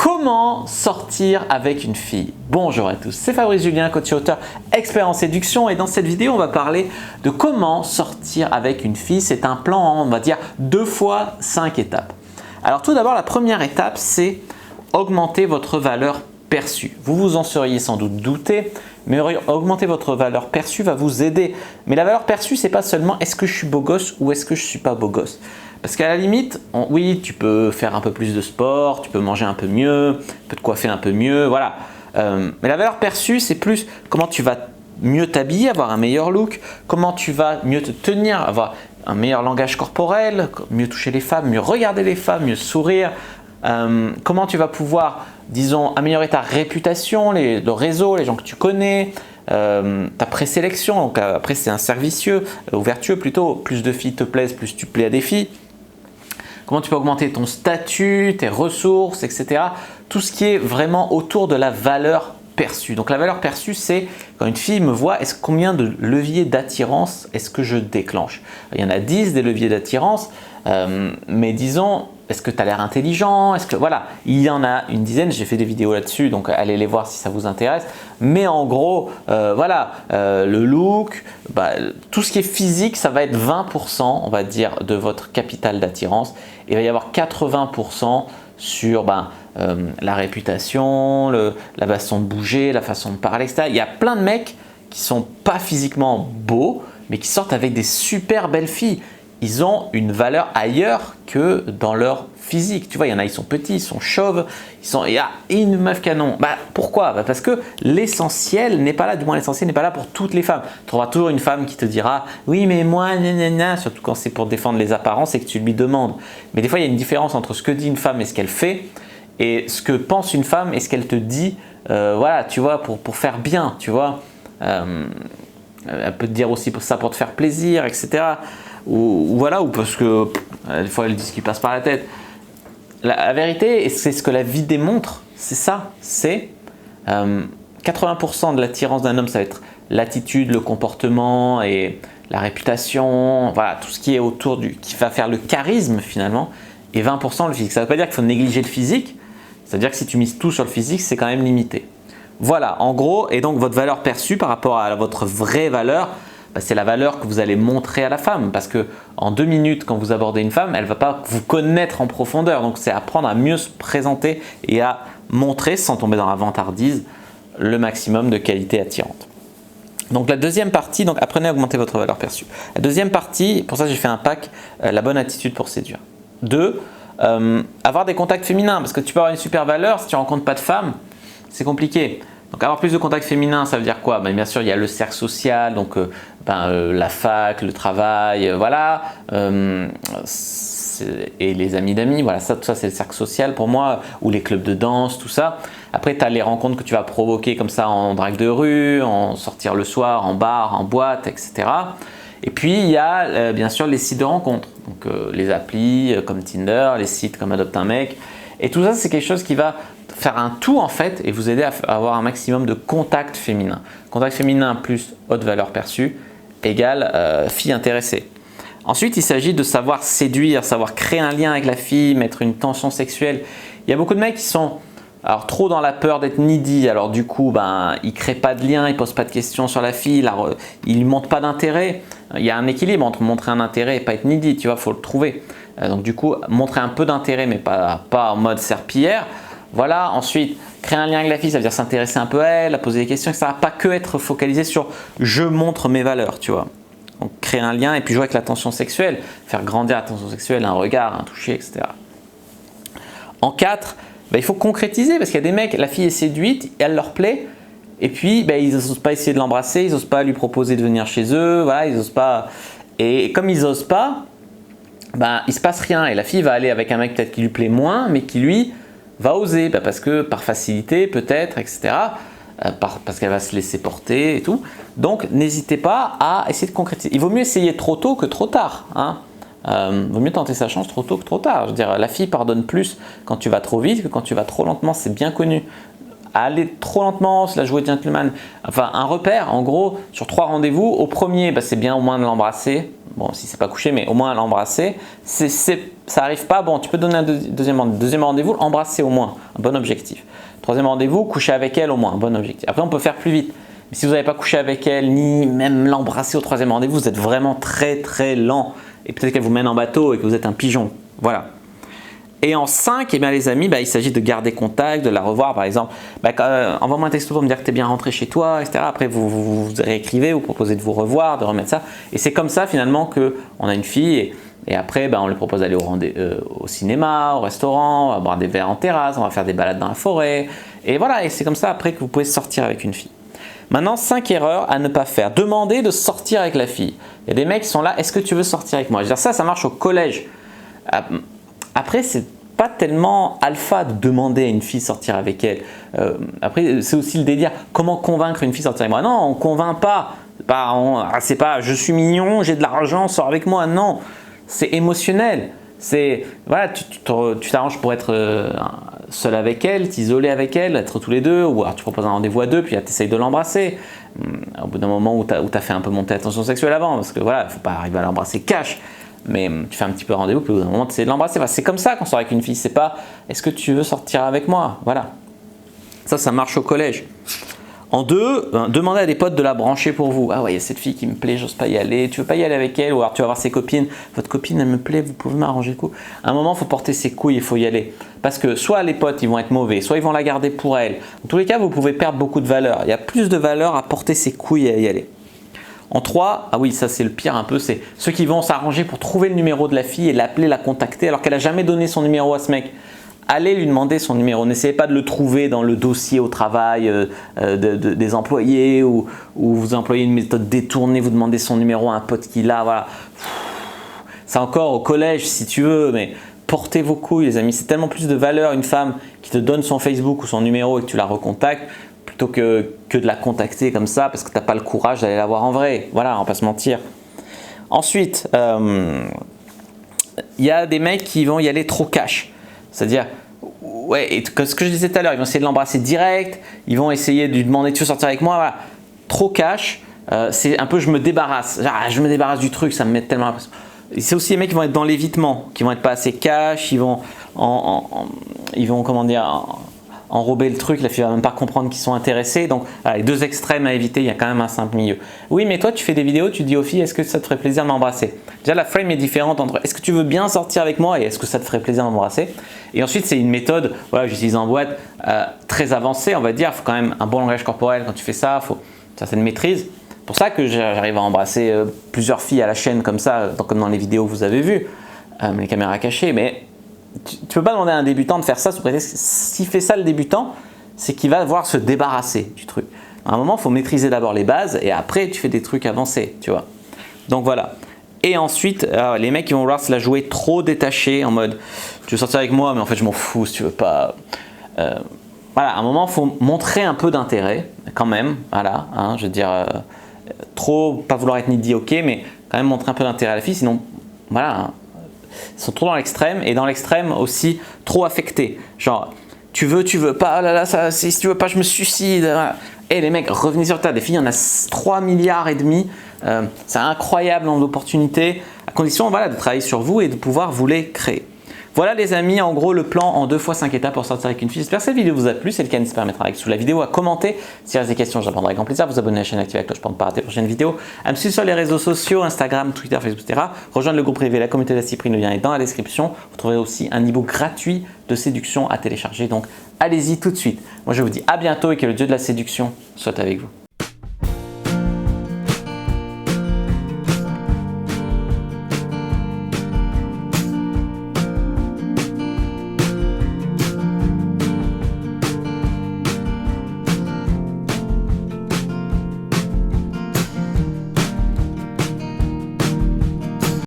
Comment sortir avec une fille? Bonjour à tous, c'est Fabrice Julien, coach et auteur expert en séduction, et dans cette vidéo on va parler de comment sortir avec une fille. C'est un plan en, on va dire, 2 fois 5 étapes. Alors tout d'abord, la première étape, c'est augmenter votre valeur perçue. Vous vous en seriez sans doute douté, mais augmenter votre valeur perçue va vous aider. Mais la valeur perçue, c'est pas seulement est-ce que je suis beau gosse ou est-ce que je suis pas beau gosse. Parce qu'à la limite, oui, tu peux faire un peu plus de sport, tu peux manger un peu mieux, tu peux te coiffer un peu mieux, voilà. Mais la valeur perçue, c'est plus comment tu vas mieux t'habiller, avoir un meilleur look, comment tu vas mieux te tenir, avoir un meilleur langage corporel, mieux toucher les femmes, mieux regarder les femmes, mieux sourire. Comment tu vas pouvoir, disons, améliorer ta réputation, le réseau, les gens que tu connais, ta présélection. Donc après, c'est un cercle vicieux ou vertueux plutôt. Plus de filles te plaisent, plus tu plais à des filles. Comment tu peux augmenter ton statut, tes ressources, etc. Tout ce qui est vraiment autour de la valeur perçue. Donc la valeur perçue, c'est quand une fille me voit, combien de leviers d'attirance est-ce que je déclenche? Il y en a 10 des leviers d'attirance, mais disons, est-ce que tu as l'air intelligent? Voilà, il y en a une dizaine, j'ai fait des vidéos là-dessus, donc allez les voir si ça vous intéresse. Mais en gros, voilà, le look, tout ce qui est physique, ça va être 20%, on va dire, de votre capital d'attirance. Il va y avoir 80% sur la réputation, la façon de bouger, la façon de parler, etc. Il y a plein de mecs qui ne sont pas physiquement beaux, mais qui sortent avec des super belles filles. Ils ont une valeur ailleurs que dans leur physique. Tu vois, il y en a, ils sont petits, ils sont chauves, il y a une meuf canon. Pourquoi? Parce que l'essentiel n'est pas là, du moins l'essentiel n'est pas là pour toutes les femmes. Tu trouveras toujours une femme qui te dira « oui, mais moi, nanana », surtout quand c'est pour défendre les apparences et que tu lui demandes. Mais des fois, il y a une différence entre ce que dit une femme et ce qu'elle fait, et ce que pense une femme et ce qu'elle te dit, voilà, tu vois, pour faire bien, tu vois. Elle peut te dire aussi ça pour te faire plaisir, etc. Ou voilà, ou parce que des fois elle dit ce qui passe par la tête. La vérité, et c'est ce que la vie démontre, c'est ça, c'est 80% de l'attirance d'un homme, ça va être l'attitude, le comportement et la réputation, voilà, tout ce qui est autour qui va faire le charisme finalement, et 20% le physique. Ça ne veut pas dire qu'il faut négliger le physique, ça veut dire que si tu mises tout sur le physique, c'est quand même limité. Voilà, en gros, et donc votre valeur perçue par rapport à votre vraie valeur, c'est la valeur que vous allez montrer à la femme, parce que en 2 minutes, quand vous abordez une femme, elle ne va pas vous connaître en profondeur. Donc c'est apprendre à mieux se présenter et à montrer, sans tomber dans la vantardise, le maximum de qualité attirante. Donc la deuxième partie, donc apprenez à augmenter votre valeur perçue. La deuxième partie, pour ça j'ai fait un pack, la bonne attitude pour séduire. 2, avoir des contacts féminins, parce que tu peux avoir une super valeur, si tu ne rencontres pas de femmes, c'est compliqué. Donc avoir plus de contacts féminins, ça veut dire quoi? Bien sûr, il y a le cercle social, donc la fac, le travail, voilà, et les amis d'amis, voilà, tout ça c'est le cercle social pour moi, ou les clubs de danse, tout ça. Après, tu as les rencontres que tu vas provoquer comme ça en drague de rue, en sortir le soir, en bar, en boîte, etc. Et puis, il y a bien sûr les sites de rencontres, donc les applis comme Tinder, les sites comme Adopte un mec. Et tout ça, c'est quelque chose qui va faire un tout en fait et vous aider à avoir un maximum de contacts féminins. Contact féminin plus haute valeur perçue égale fille intéressée. Ensuite, il s'agit de savoir séduire, savoir créer un lien avec la fille, mettre une tension sexuelle. Il y a beaucoup de mecs qui sont trop dans la peur d'être needy, alors du coup, ils ne créent pas de lien, ils ne posent pas de questions sur la fille, ils ne montrent pas d'intérêt. Il y a un équilibre entre montrer un intérêt et pas être needy, tu vois, il faut le trouver. Donc du coup, montrer un peu d'intérêt, mais pas en mode serpillière. Voilà, ensuite, créer un lien avec la fille, ça veut dire s'intéresser un peu à elle, à poser des questions, etc. Pas que être focalisé sur « je montre mes valeurs », tu vois. Donc créer un lien et puis jouer avec la tension sexuelle, faire grandir la tension sexuelle, un regard, un toucher, etc. En 4, il faut concrétiser parce qu'il y a des mecs, la fille est séduite, elle leur plaît, et puis ils n'osent pas essayer de l'embrasser, ils n'osent pas lui proposer de venir chez eux, voilà, ils n'osent pas. Et comme ils n'osent pas, il ne se passe rien et la fille va aller avec un mec peut-être qui lui plaît moins, mais qui lui va oser, parce que par facilité peut-être, etc. Parce qu'elle va se laisser porter et tout. Donc n'hésitez pas à essayer de concrétiser. Il vaut mieux essayer trop tôt que trop tard. Vaut mieux tenter sa chance trop tôt que trop tard. Je veux dire, la fille pardonne plus quand tu vas trop vite que quand tu vas trop lentement, c'est bien connu. Aller trop lentement, c'est la jouer gentleman. Enfin, un repère, en gros, sur 3 rendez-vous, au premier, c'est bien au moins de l'embrasser. bon si c'est pas couché, mais au moins l'embrasser. Ça n'arrive pas, bon tu peux donner un deuxième rendez-vous, embrasser au moins, un bon objectif. Troisième rendez-vous, coucher avec elle au moins, un bon objectif. Après on peut faire plus vite. Mais si vous n'avez pas couché avec elle, ni même l'embrasser au troisième rendez-vous, vous êtes vraiment très très lent. Et peut-être qu'elle vous mène en bateau et que vous êtes un pigeon. Voilà. Et en 5, eh bien, les amis, il s'agit de garder contact, de la revoir par exemple. Envoie-moi un texto pour me dire que tu es bien rentré chez toi, etc. Après, vous réécrivez, vous proposez de vous revoir, de remettre ça. Et c'est comme ça finalement qu'on a une fille et après, on lui propose d'aller au cinéma, au restaurant, on va boire des verres en terrasse, on va faire des balades dans la forêt. Et voilà, et c'est comme ça après que vous pouvez sortir avec une fille. Maintenant, 5 erreurs à ne pas faire. Demander de sortir avec la fille. Il y a des mecs qui sont là, est-ce que tu veux sortir avec moi? Je veux dire, ça marche au collège. Après, c'est pas tellement alpha de demander à une fille de sortir avec elle. Après, c'est aussi le délire. Comment convaincre une fille de sortir avec moi? Non, on ne convainc pas. C'est pas je suis mignon, j'ai de l'argent, sors avec moi. Non, c'est émotionnel. C'est voilà, tu t'arranges pour être seul avec elle, t'isoler avec elle, être tous les deux, ou alors tu proposes un rendez-vous à deux, puis tu essayes de l'embrasser. Au bout d'un moment où tu as fait un peu monter la tension sexuelle avant, parce que voilà, il ne faut pas arriver à l'embrasser cash. Mais tu fais un petit peu rendez-vous, puis au bout d'un moment, tu essaies de l'embrasser. Enfin, c'est comme ça qu'on sort avec une fille. C'est pas est-ce que tu veux sortir avec moi? Voilà. Ça marche au collège. En 2, demandez à des potes de la brancher pour vous. Ah ouais, il y a cette fille qui me plaît, j'ose pas y aller. Tu veux pas y aller avec elle? Ou alors tu vas voir ses copines. Votre copine, elle me plaît, vous pouvez m'arranger le coup. À un moment, il faut porter ses couilles, il faut y aller. Parce que soit les potes, ils vont être mauvais, soit ils vont la garder pour elle. En tous les cas, vous pouvez perdre beaucoup de valeur. Il y a plus de valeur à porter ses couilles et à y aller. En 3, ah oui, ça c'est le pire un peu, c'est ceux qui vont s'arranger pour trouver le numéro de la fille et l'appeler, la contacter alors qu'elle n'a jamais donné son numéro à ce mec. Allez lui demander son numéro. N'essayez pas de le trouver dans le dossier au travail des employés ou vous employez une méthode détournée, vous demandez son numéro à un pote qu'il a. Voilà. C'est encore au collège si tu veux, mais portez vos couilles les amis. C'est tellement plus de valeur une femme qui te donne son Facebook ou son numéro et que tu la recontactes plutôt que de la contacter comme ça parce que tu n'as pas le courage d'aller la voir en vrai. Voilà, on va pas se mentir. Ensuite, il y a des mecs qui vont y aller trop cash. C'est-à-dire, ouais, et ce que je disais tout à l'heure, ils vont essayer de l'embrasser direct, ils vont essayer de lui demander tu veux sortir avec moi, voilà. Trop cash, c'est un peu je me débarrasse du truc, ça me met tellement l'impression. C'est aussi les mecs qui vont être dans l'évitement, qui vont être pas assez cash, ils vont comment dire, enrober le truc, la fille va même pas comprendre qu'ils sont intéressés. Donc voilà, les deux extrêmes à éviter, il y a quand même un simple milieu. Oui, mais toi tu fais des vidéos, tu dis aux filles est-ce que ça te ferait plaisir de m'embrasser? Déjà la frame est différente entre est-ce que tu veux bien sortir avec moi et est-ce que ça te ferait plaisir de m'embrasser? Et ensuite c'est une méthode, voilà, j'utilise en boîte, très avancée on va dire, il faut quand même un bon langage corporel quand tu fais ça, il faut une certaine maîtrise. C'est pour ça que j'arrive à embrasser plusieurs filles à la chaîne comme ça, comme dans les vidéos que vous avez vues, les caméras cachées, mais tu ne peux pas demander à un débutant de faire ça sous prétexte. S'il fait ça le débutant, c'est qu'il va devoir se débarrasser du truc. À un moment, il faut maîtriser d'abord les bases et après tu fais des trucs avancés, tu vois. Donc voilà. Et ensuite, les mecs ils vont vouloir se la jouer trop détachée en mode tu veux sortir avec moi mais en fait je m'en fous si tu veux pas. Voilà, à un moment, il faut montrer un peu d'intérêt quand même. Voilà, hein, je veux dire, trop, pas vouloir être needy, ok, mais quand même montrer un peu d'intérêt à la fille, sinon, voilà. Hein, ils sont trop dans l'extrême et dans l'extrême aussi trop affectés. Genre, tu veux pas, oh là là, ça, si tu veux pas, je me suicide. Voilà. Et les mecs, revenez sur terre. Des filles, il y en a 3 milliards et demi. C'est incroyable nombre d'opportunités, à condition voilà, de travailler sur vous et de pouvoir vous les créer. Voilà les amis, en gros le plan en 2 fois 5 étapes pour sortir avec une fille. J'espère que cette vidéo vous a plu. Si c'est le cas, n'hésitez pas à mettre un like sous la vidéo, à commenter. Si vous avez des questions, je répondrai avec grand plaisir. Vous abonner à la chaîne, activer la cloche pour ne pas rater les prochaines vidéos. À me suivre sur les réseaux sociaux, Instagram, Twitter, Facebook, etc. Rejoindre le groupe privé, la communauté de la Cyprine, le lien est dans la description. Vous trouverez aussi un e-book gratuit de séduction à télécharger. Donc allez-y tout de suite. Moi je vous dis à bientôt et que le dieu de la séduction soit avec vous.